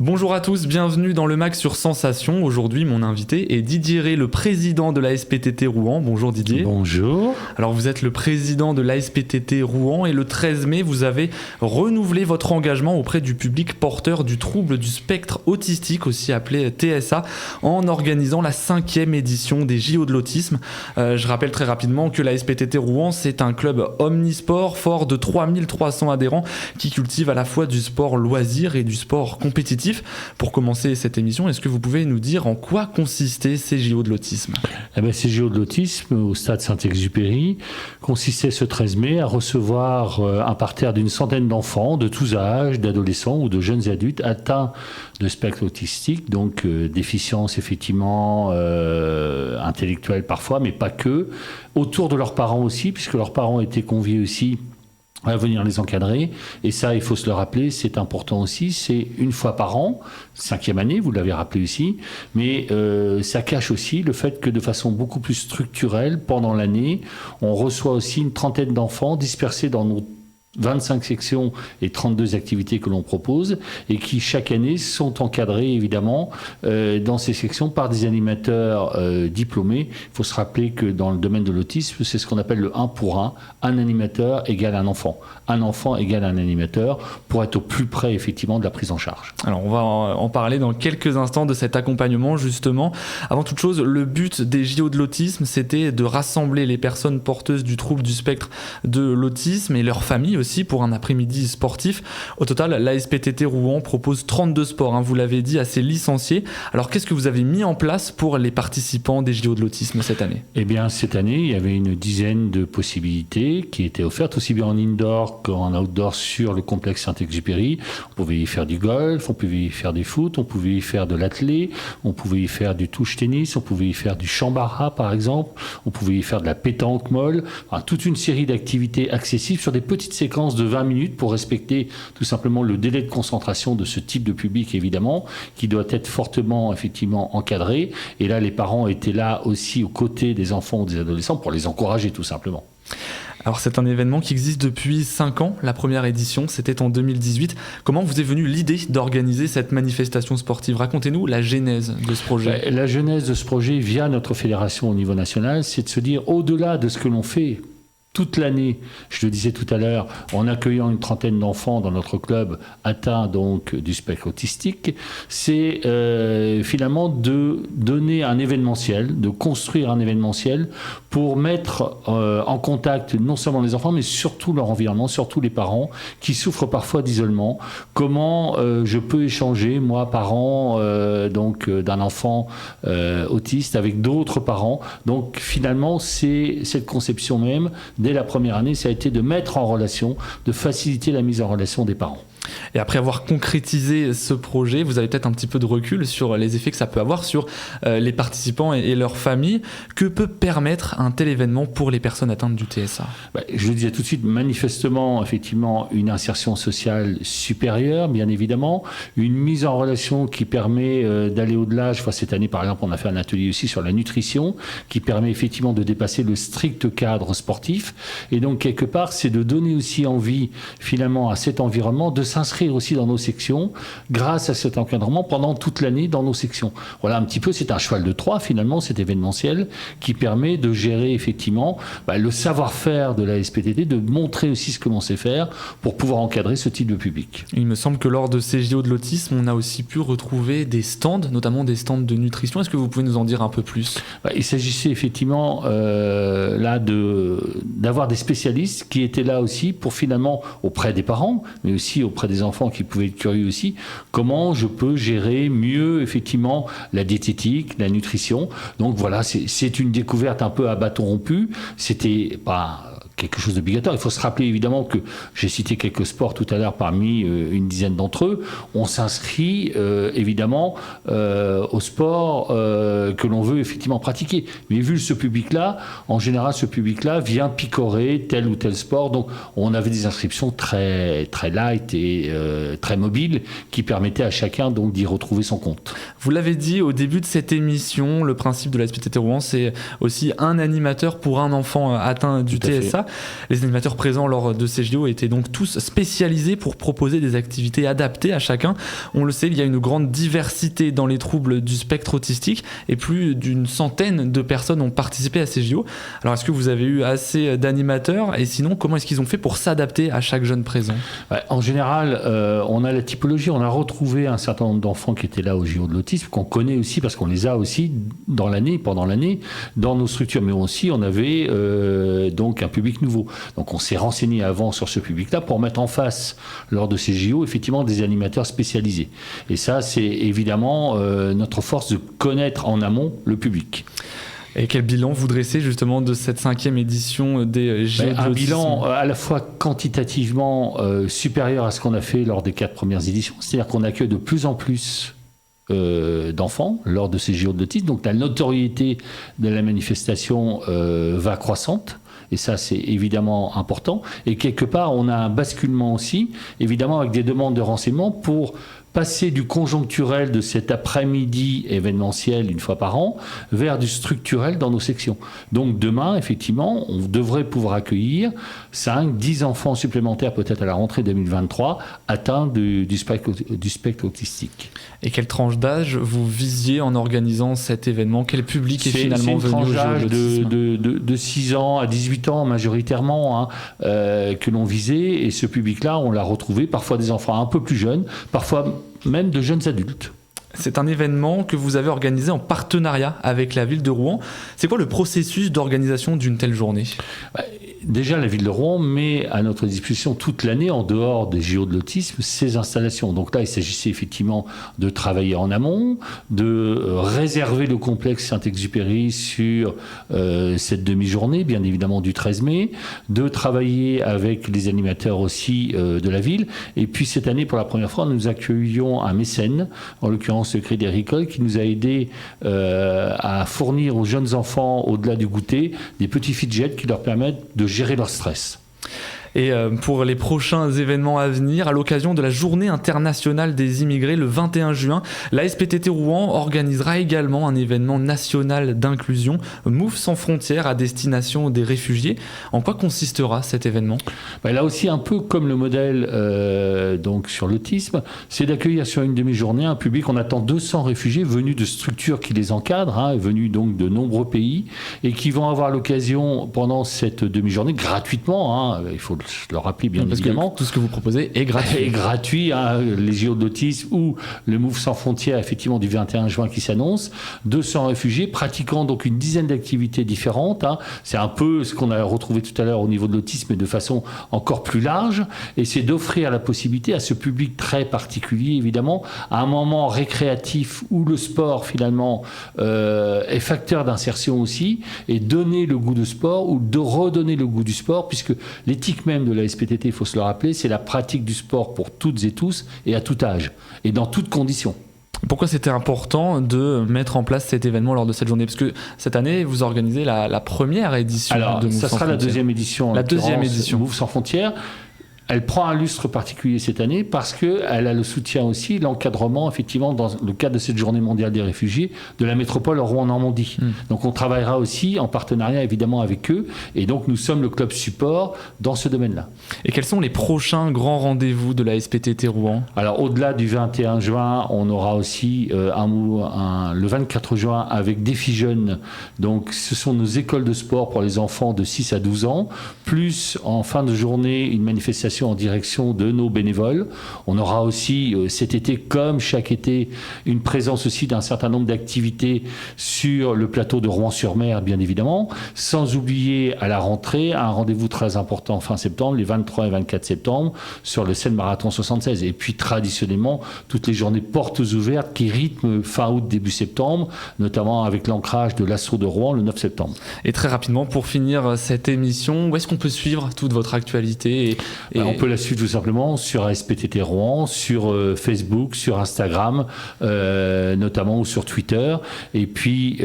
Bonjour à tous, bienvenue dans le MAC sur Sensation. Aujourd'hui, mon invité est Didier Rey, le président de l'ASPTT Rouen. Bonjour Didier. Bonjour. Alors vous êtes le président de l'ASPTT Rouen et le 13 mai, vous avez renouvelé votre engagement auprès du public porteur du trouble du spectre autistique, aussi appelé TSA, en organisant la 5e édition des JO de l'autisme. Je rappelle très rapidement que l'ASPTT Rouen, c'est un club omnisport fort de 3300 adhérents qui cultive à la fois du sport loisir et du sport compétitif. Pour commencer cette émission, est-ce que vous pouvez nous dire en quoi consistaient ces JO de l'autisme ? Ces JO de l'autisme au stade Saint-Exupéry consistaient ce 13 mai à recevoir un parterre d'une centaine d'enfants de tous âges, d'adolescents ou de jeunes adultes atteints de spectre autistique, donc déficience effectivement intellectuelle parfois, mais pas que, autour de leurs parents aussi, puisque leurs parents étaient conviés aussi à venir les encadrer. Et ça, il faut se le rappeler, c'est important aussi, c'est une fois par an, 5e année, vous l'avez rappelé aussi, mais ça cache aussi le fait que de façon beaucoup plus structurelle, pendant l'année, on reçoit aussi une trentaine d'enfants dispersés dans nos 25 sections et 32 activités que l'on propose et qui chaque année sont encadrées évidemment dans ces sections par des animateurs diplômés. Il faut se rappeler que dans le domaine de l'autisme, c'est ce qu'on appelle le 1 pour 1, un animateur égale un enfant égale un animateur, pour être au plus près effectivement de la prise en charge. Alors on va en parler dans quelques instants de cet accompagnement justement. Avant toute chose, le but des JO de l'autisme, c'était de rassembler les personnes porteuses du trouble du spectre de l'autisme et leurs familles aussi pour un après-midi sportif. Au total, l'ASPTT Rouen propose 32 sports, vous l'avez dit, à ses licenciés. Alors qu'est-ce que vous avez mis en place pour les participants des JO de l'autisme cette année ? Eh bien, cette année, il y avait une dizaine de possibilités qui étaient offertes, aussi bien en indoor qu'en outdoor sur le complexe Saint-Exupéry. On pouvait y faire du golf, on pouvait y faire du foot, on pouvait y faire de l'athlé, on pouvait y faire du touche-tennis, on pouvait y faire du chambara par exemple, on pouvait y faire de la pétanque molle, toute une série d'activités accessibles sur des petites séquences de 20 minutes pour respecter tout simplement le délai de concentration de ce type de public évidemment, qui doit être fortement effectivement encadré. Et là, les parents étaient là aussi aux côtés des enfants ou des adolescents pour les encourager tout simplement. Alors c'est un événement qui existe depuis 5 ans, la première édition c'était en 2018. Comment vous est venue l'idée d'organiser cette manifestation sportive ? Racontez-nous la genèse de ce projet. La genèse de ce projet via notre fédération au niveau national, c'est de se dire au-delà de ce que l'on fait toute l'année, je le disais tout à l'heure, en accueillant une trentaine d'enfants dans notre club atteints donc du spectre autistique, c'est finalement de donner un événementiel, de construire un événementiel pour mettre en contact non seulement les enfants, mais surtout leur environnement, surtout les parents qui souffrent parfois d'isolement. Comment je peux échanger, moi, parent donc d'un enfant autiste, avec d'autres parents. Donc finalement, c'est cette conception même. Dès la première année, ça a été de mettre en relation, de faciliter la mise en relation des parents. Et après avoir concrétisé ce projet, vous avez peut-être un petit peu de recul sur les effets que ça peut avoir sur les participants et leurs familles. Que peut permettre un tel événement pour les personnes atteintes du TSA ? Je le disais tout de suite, manifestement, effectivement, une insertion sociale supérieure, bien évidemment, une mise en relation qui permet d'aller au-delà. Je vois cette année, par exemple, on a fait un atelier aussi sur la nutrition, qui permet effectivement de dépasser le strict cadre sportif. Et donc, quelque part, c'est de donner aussi envie, finalement, à cet environnement de s'inscrire aussi dans nos sections grâce à cet encadrement pendant toute l'année dans nos sections. Voilà un petit peu, c'est un cheval de Troie finalement, cet événementiel qui permet de gérer effectivement le savoir-faire de la SPTT, de montrer aussi ce que l'on sait faire pour pouvoir encadrer ce type de public. Il me semble que lors de ces JO de l'autisme, on a aussi pu retrouver des stands, notamment des stands de nutrition. Est-ce que vous pouvez nous en dire un peu plus ? Il s'agissait effectivement là d'avoir des spécialistes qui étaient là aussi pour finalement, auprès des parents, mais aussi auprès des enfants qui pouvaient être curieux aussi, comment je peux gérer mieux effectivement la diététique, la nutrition. Donc voilà, c'est une découverte un peu à bâton rompu. C'était pas quelque chose d'obligatoire. Il faut se rappeler évidemment que j'ai cité quelques sports tout à l'heure parmi une dizaine d'entre eux. On s'inscrit évidemment au sport que l'on veut effectivement pratiquer. Mais vu ce public-là, en général, ce public-là vient picorer tel ou tel sport. Donc on avait des inscriptions très, très light et très mobiles qui permettaient à chacun donc d'y retrouver son compte. Vous l'avez dit au début de cette émission, le principe de la SPTT Rouen, c'est aussi un animateur pour un enfant atteint du TSA. Les animateurs présents lors de ces JO étaient donc tous spécialisés pour proposer des activités adaptées à chacun. On le sait, il y a une grande diversité dans les troubles du spectre autistique et plus d'une centaine de personnes ont participé à ces JO. Alors est-ce que vous avez eu assez d'animateurs et sinon comment est-ce qu'ils ont fait pour s'adapter à chaque jeune présent? En général, on a la typologie, on a retrouvé un certain nombre d'enfants qui étaient là au JO de l'autisme, qu'on connaît aussi parce qu'on les a aussi pendant l'année, dans nos structures. Mais aussi, on avait donc un public nouveau. Donc on s'est renseigné avant sur ce public-là pour mettre en face, lors de ces JO, effectivement des animateurs spécialisés. Et ça, c'est évidemment notre force de connaître en amont le public. Et quel bilan vous dressez justement de cette 5e édition des JO de l'autisme? Un bilan à la fois quantitativement supérieur à ce qu'on a fait lors des 4 premières éditions. C'est-à-dire qu'on accueille de plus en plus d'enfants lors de ces JO de l'autisme. Donc la notoriété de la manifestation va croissante. Et ça, c'est évidemment important. Et quelque part, on a un basculement aussi, évidemment, avec des demandes de renseignements pour passer du conjoncturel de cet après-midi événementiel une fois par an vers du structurel dans nos sections. Donc demain, effectivement, on devrait pouvoir accueillir 5-10 enfants supplémentaires peut-être à la rentrée 2023 atteints du spectre autistique. Et quelle tranche d'âge vous visiez en organisant cet événement? Quel public est finalement venu au JO de 6 ans à 18 ans majoritairement que l'on visait, et ce public-là, on l'a retrouvé, parfois des enfants un peu plus jeunes, parfois même de jeunes adultes. C'est un événement que vous avez organisé en partenariat avec la ville de Rouen. C'est quoi le processus d'organisation d'une telle journée? Déjà, la ville de Rouen met à notre disposition toute l'année, en dehors des JO de l'autisme, ces installations. Donc là, il s'agissait effectivement de travailler en amont, de réserver le complexe Saint-Exupéry sur cette demi-journée, bien évidemment du 13 mai, de travailler avec les animateurs aussi de la ville. Et puis cette année, pour la première fois, nous accueillions un mécène, en l'occurrence le Crédit Agricole, qui nous a aidés à fournir aux jeunes enfants, au-delà du goûter, des petits fidgets qui leur permettent de gérer leur stress. Et pour les prochains événements à venir, à l'occasion de la Journée internationale des immigrés le 21 juin, la SPTT Rouen organisera également un événement national d'inclusion, Move sans frontières, à destination des réfugiés. En quoi consistera cet événement? Là aussi, un peu comme le modèle donc sur l'autisme, c'est d'accueillir sur une demi-journée un public. On attend 200 réfugiés venus de structures qui les encadrent, venus donc de nombreux pays, et qui vont avoir l'occasion pendant cette demi-journée, gratuitement, il faut le rappeler bien évidemment. Tout ce que vous proposez est gratuit. Est gratuit, les JO de l'autisme ou le Move sans frontières, effectivement, du 21 juin qui s'annonce. 200 réfugiés pratiquant donc une dizaine d'activités différentes. C'est un peu ce qu'on a retrouvé tout à l'heure au niveau de l'autisme, mais de façon encore plus large. Et c'est d'offrir la possibilité à ce public très particulier, évidemment, à un moment récréatif où le sport, finalement, est facteur d'insertion aussi, et donner le goût de sport ou de redonner le goût du sport, puisque l'éthique même de la SPTT, il faut se le rappeler, c'est la pratique du sport pour toutes et tous et à tout âge et dans toutes conditions. Pourquoi c'était important de mettre en place cet événement lors de cette journée? Parce que cette année, vous organisez la première édition de Move sans frontières. Ça sera la deuxième édition. La deuxième édition. Move sans frontières. Elle prend un lustre particulier cette année parce qu'elle a le soutien aussi, l'encadrement, effectivement, dans le cadre de cette journée mondiale des réfugiés, de la métropole Rouen-Normandie. Donc on travaillera aussi en partenariat, évidemment, avec eux. Et donc nous sommes le club support dans ce domaine-là. Et quels sont les prochains grands rendez-vous de la SPTT Rouen? Alors au-delà du 21 juin, on aura aussi le 24 juin avec Défi Jeunes. Donc ce sont nos écoles de sport pour les enfants de 6 à 12 ans. Plus en fin de journée, une manifestation en direction de nos bénévoles. On aura aussi cet été, comme chaque été, une présence aussi d'un certain nombre d'activités sur le plateau de Rouen-sur-Mer, bien évidemment, sans oublier à la rentrée un rendez-vous très important fin septembre, les 23 et 24 septembre, sur le Seine Marathon 76. Et puis traditionnellement, toutes les journées portes ouvertes qui rythment fin août, début septembre, notamment avec l'ancrage de l'assaut de Rouen le 9 septembre. Et très rapidement, pour finir cette émission, où est-ce qu'on peut suivre toute votre actualité et on peut la suivre tout simplement sur ASPTT Rouen, sur Facebook, sur Instagram, notamment, ou sur Twitter, et puis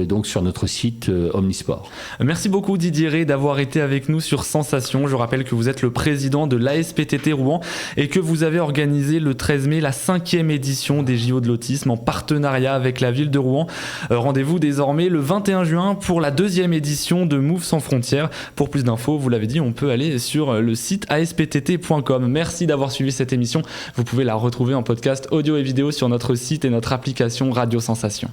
donc sur notre site Omnisport. Merci beaucoup Didier Rey d'avoir été avec nous sur Sensation. Je rappelle que vous êtes le président de l'ASPTT Rouen et que vous avez organisé le 13 mai la 5e édition des JO de l'autisme en partenariat avec la ville de Rouen. Rendez-vous désormais le 21 juin pour la 2e édition de Move sans frontières. Pour plus d'infos, vous l'avez dit, on peut aller sur le site asptt.com. Merci d'avoir suivi cette émission. Vous pouvez la retrouver en podcast audio et vidéo sur notre site et notre application Radio Sensation.